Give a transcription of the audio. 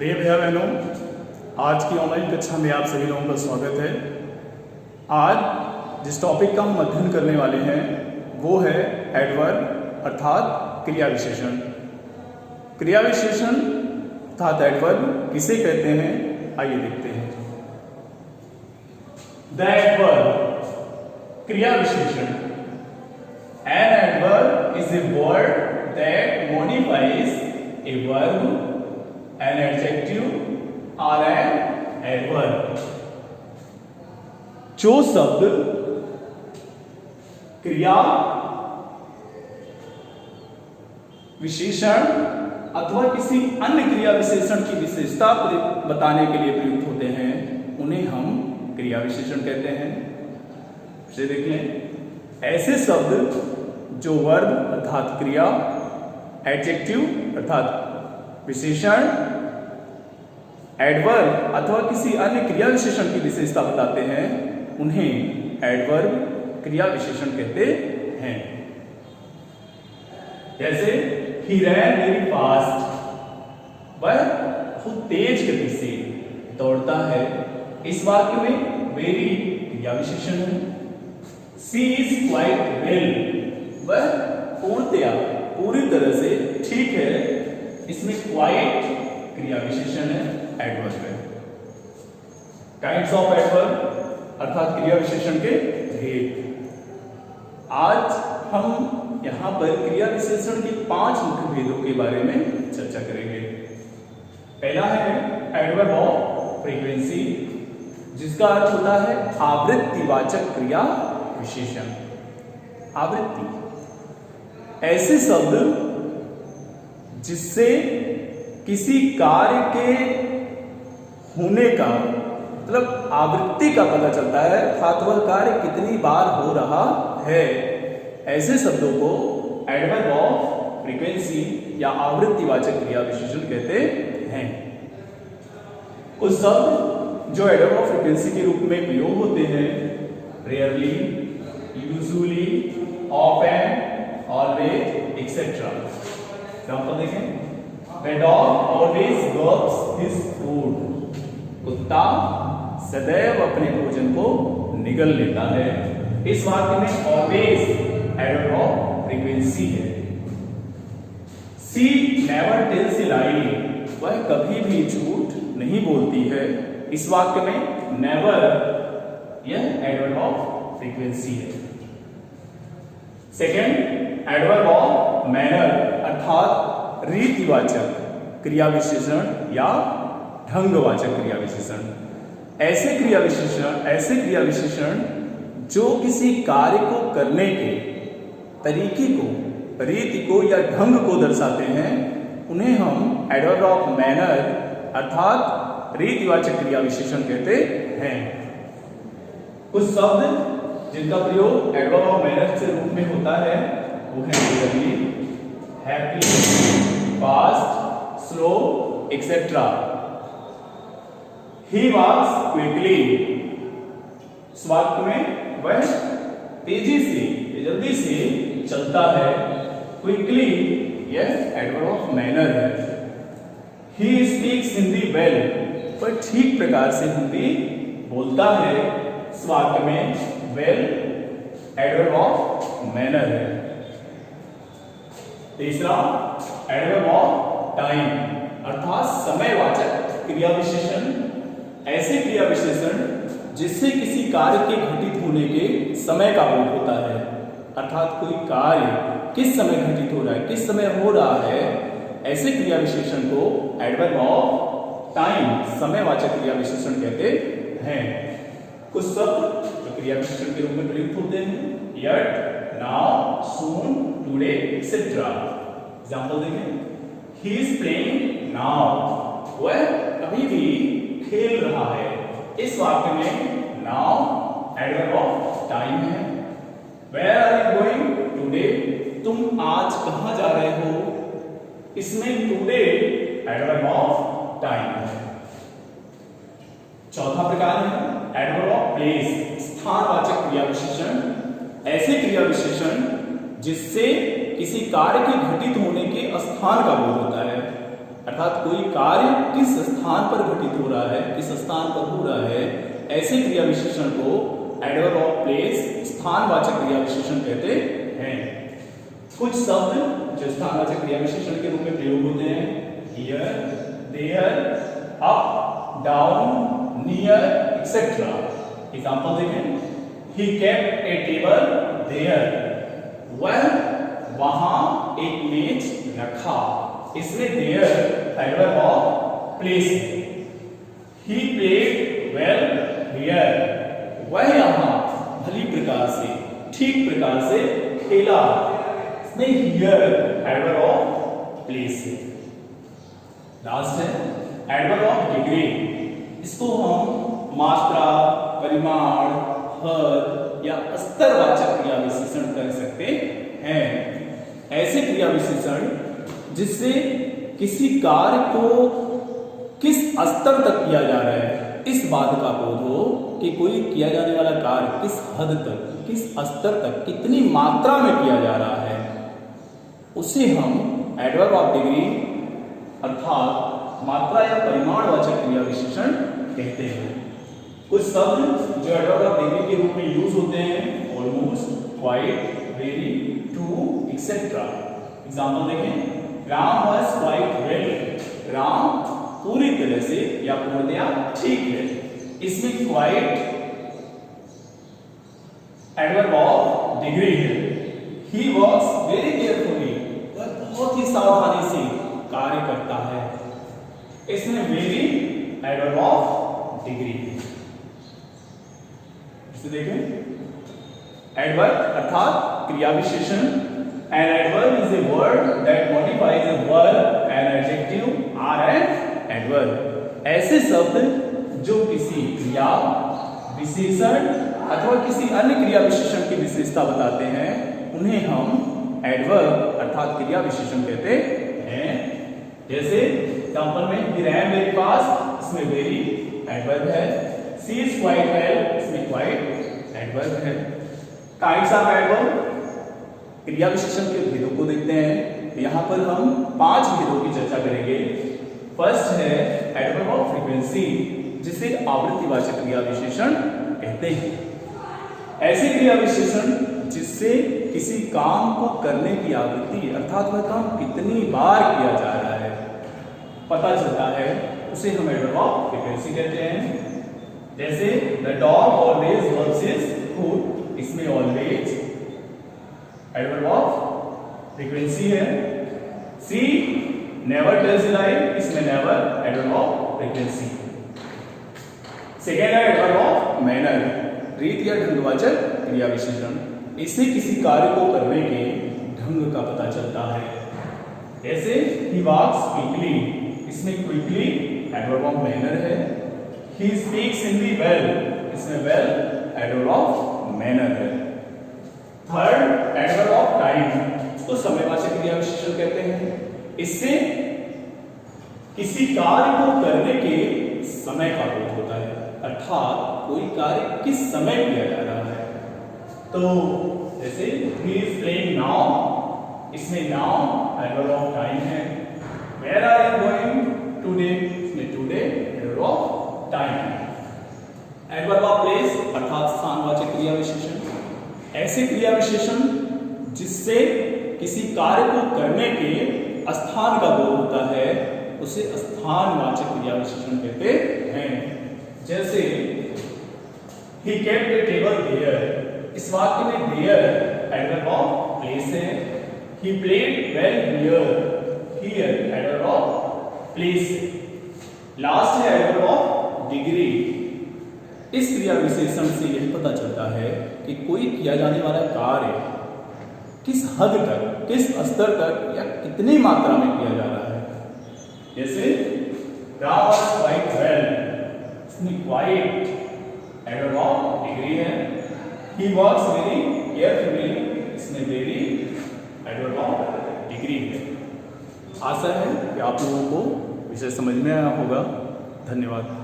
प्रिय भैया बहनों, आज की ऑनलाइन कक्षा में आप सभी लोगों का स्वागत है। आज जिस टॉपिक का हम अध्ययन करने वाले हैं वो है एडवर्ब अर्थात क्रिया विशेषण। क्रिया विशेषण अर्थात एडवर्ब किसे कहते हैं, आइए देखते हैं। द एडवर्ब क्रिया विशेषण। An adverb is a word that modifies a verb, an adjective or an adverb। जो शब्द क्रिया विशेषण अथवा किसी अन्य क्रिया विशेषण की विशेषता बताने के लिए प्रयुक्त होते हैं उन्हें हम क्रिया विशेषण कहते हैं। इसे देख लें। ऐसे शब्द जो वर्ब अर्थात क्रिया, एडजेक्टिव अर्थात विशेषण, एडवर्ब अथवा किसी अन्य क्रिया विशेषण की विशेषता बताते हैं उन्हें एडवर्ब क्रिया विशेषण कहते हैं। जैसे ही रैन वेरी फास्ट, वह बहुत तेज गति से दौड़ता है। इस वाक्य में वेरी क्रिया विशेषण है। सी इज क्वाइट वेल, वह पूर्णतया पूरी तरह से ठीक है। इसमें क्वाइट क्रिया विशेषण है, एडवर्ब है। काइंड्स ऑफ एडवर्ब अर्थात क्रिया विशेषण के भेद। आज हम यहां पर क्रिया विशेषण के 5 मुख्य भेदों के बारे में चर्चा करेंगे। पहला है एडवर्ब ऑफ फ्रीक्वेंसी, जिसका अर्थ होता है आवृत्तिवाचक क्रिया विशेषण। आवृत्ति ऐसे शब्द जिससे किसी कार्य के होने का मतलब आवृत्ति का पता चलता है, अर्थात वह कार्य कितनी बार हो रहा है। ऐसे शब्दों को एडवर्ब ऑफ फ्रीक्वेंसी या आवृत्तिवाचक क्रिया विशेषण कहते हैं। कुछ शब्द जो एडवर्ब ऑफ फ्रीक्वेंसी के रूप में प्रयोग होते हैं, rarely, usually, often, always etcetera. Example देखें। The dog always gulps his food, कुत्ता सदैव अपने भोजन को निगल लेता है। इस वाक्य में ऑलवेज एडवर्ब ऑफ फ्रीक्वेंसी है। She never tells a lie, वह कभी भी झूठ नहीं बोलती है। इस वाक्य में नेवर यह एडवर्ब ऑफ फ्रीक्वेंसी है। सेकेंड, एडवर्ब ऑफ मैनर अर्थात रीतिवाचक क्रिया विशेषण या ढंगवाचक क्रिया विशेषण। ऐसे क्रिया विशेषण जो किसी कार्य को करने के तरीके को, रीति को या ढंग को दर्शाते हैं उन्हें हम एडवर्ब ऑफ मैनर अर्थात रीतिवाचक क्रिया विशेषण कहते हैं। कुछ शब्द जिनका प्रयोग एडवर्ब ऑफ मैनर के रूप में होता है वो है हैप्पी, फास्ट, स्लो एक्सेट्रा। ही वॉक्स क्विकली, इस वाक्य में वह तेजी से, जल्दी से चलता है। क्विकली यह एडवर्ब ऑफ मैनर है। ही स्पीक्स हिंदी वेल, वह ठीक प्रकार से हिंदी बोलता है। इस वाक्य में वेल एडवर्ब ऑफ मैनर है। तीसरा, एडवर्ब ऑफ टाइम अर्थात समयवाचक क्रिया विशेषण। ऐसे क्रिया विशेषण जिससे किसी कार्य के घटित होने के समय का बोध होता है, अर्थात कोई कार्य किस समय घटित हो रहा है, किस समय हो रहा है। ऐसे क्रिया विशेषण को एडवर्ब ऑफ टाइम समयवाचक क्रिया विशेषण कहते हैं। कुछ शब्द जो क्रिया विशेषण के रूप में प्रयुक्त होते हैं, यट, नाउ, सून, टुडे एक्सेट्रा। एग्जांपल देखें। ही इज प्लेइंग नाउ, वह अभी भी खेल रहा है। इस वाक्य में नाउ एडवर्ब ऑफ टाइम है। Where are you going today, तुम आज कहां जा रहे हो। इसमें टुडे एडवर्ब ऑफ टाइम है। चौथा प्रकार है एडवर्ब ऑफ प्लेस, स्थानवाचक क्रिया विशेषण। ऐसे क्रिया विशेषण जिससे किसी कार्य के घटित होने के स्थान का बोध होता है, अर्थात कोई कार्य किस स्थान पर घटित हो रहा है, किस स्थान पर हो रहा है, ऐसे क्रिया विशेषण को एडवर्ब ऑफ प्लेस स्थानवाचक क्रिया विशेषण कहते हैं। कुछ शब्द जो स्थानवाचक क्रिया विशेषण के रूप में प्रयोग होते हैं, here, there, up, down, near, etcetera. Example देखें, he kept a table there, वह वहां एक मेज रखा। इसमें देयर एडवर्ब ऑफ प्लेस है। ही प्लेड वेल हियर, वह यहां भली प्रकार से, ठीक प्रकार से खेला। इसमें हियर एडवर्ब ऑफ प्लेस है। लास्ट है एडवर्ब ऑफ डिग्री। इसको हम मात्रा, परिमाण, हद या स्तरवाचक क्रिया विशेषण कर सकते हैं। ऐसे क्रिया विशेषण जिससे किसी कार्य को किस स्तर तक किया जा रहा है, इस बात का बोध हो कि कोई किया जाने वाला कार्य किस हद तक, किस स्तर तक, कितनी मात्रा में किया जा रहा है, उसे हम एडवर्ब ऑफ डिग्री अर्थात मात्रा या परिमाणवाचक क्रिया विशेषण कहते हैं। कुछ शब्द जो एडवर्ब ऑफ डिग्री के रूप में यूज होते हैं, almost, quite, very, too, etcetera. Example देखें, Ram was quite well, Ram पूरी तरह से या पूर्णतया ठीक है। इसमें क्वाइट एडवर्ब ऑफ डिग्री है। ही वॉज वेरी केयरफुली, वह बहुत ही सावधानी से कार्य करता है। इसमें वेरी एडवर्ब ऑफ डिग्री है। इसे देखें, एडवर्ब अर्थात क्रिया विशेषण। An adverb is a word that modifies a verb, an adjective or an adverb। ऐसे शब्द जो किसी क्रिया विशेषण अथवा किसी अन्य क्रिया विशेषण की विशेषता बताते हैं, उन्हें हम एडवर्ब अर्थात क्रिया विशेषण कहते हैं। जैसे एग्जांपल में, he ran very fast, इसमें very एडवर्ब है। she is quite well, इसमें quite एडवर्ब है। kinds of adverb, क्रिया विशेषण के भेदों को देखते हैं। यहाँ पर हम 5 भेदों की चर्चा करेंगे। फर्स्ट है एडवर्ब ऑफ फ्रीक्वेंसी, जिसे आवृत्तिवाचक क्रिया विशेषण कहते हैं। ऐसे क्रिया विशेषण जिससे किसी काम को करने की आवृत्ति अर्थात वह काम कितनी बार किया जा रहा है पता चलता है, उसे हम एडवर्ब ऑफ फ्रीक्वेंसी कहते हैं। जैसे the dog always loves his food, इसमें ऑलवेज एडवर्ब ऑफ फ्रीक्वेंसी है। सी नेवर टेल्स लाई, इसमें never adverb of frequency. Second है एडवर्ब ऑफ मैनर, रीत या ढंगवाचक क्रिया विशेषण। इससे किसी कार्य को करने के ढंग का पता चलता है। जैसे ही वॉक्स क्विकली, इसमें क्विकली एडवर्ब ऑफ मैनर है। ही स्पीक्स हिंदी वेल, इसमें वेल एडवर्ब ऑफ मैनर है। थर्ड एडवर्ब ऑफ टाइम, इसको समयवाचक क्रिया विशेषण कहते हैं। इससे किसी कार्य को करने के समय का बोध होता है, अर्थात कोई कार्य किस समय किया जा रहा है। तो जैसे he is playing now, इसमें now एडवर्ब ऑफ टाइम है। Where are you going today, इसमें today एडवर्ब ऑफ टाइम है। एडवर्ब ऑफ प्लेस अर्थात स्थानवाचक क्रिया विशेषण, ऐसे क्रिया विशेषण जिससे किसी कार्य को करने के स्थान का बोध होता है, उसे स्थानवाचक क्रिया विशेषण कहते हैं। जैसे he kept a table there, इस वाक्य में there एडवर्ब ऑफ प्लेस है। he played well here, here adverb of place है। लास्ट है एडवर्ब ऑफ डिग्री। इस क्रिया विशेषण से यह पता चलता है कि कोई किया जाने वाला कार्य किस हद तक, किस स्तर तक या कितनी मात्रा में किया जा रहा है। जैसे राम वॉज क्वाइट वेल, इसमें क्वाइट एडवर्ब ऑफ डिग्री है। ही वॉज वेरी केयरफुली, इसमें वेरी एडवर्ब ऑफ डिग्री है। आशा है कि आप लोगों को विषय समझ में आया होगा। धन्यवाद।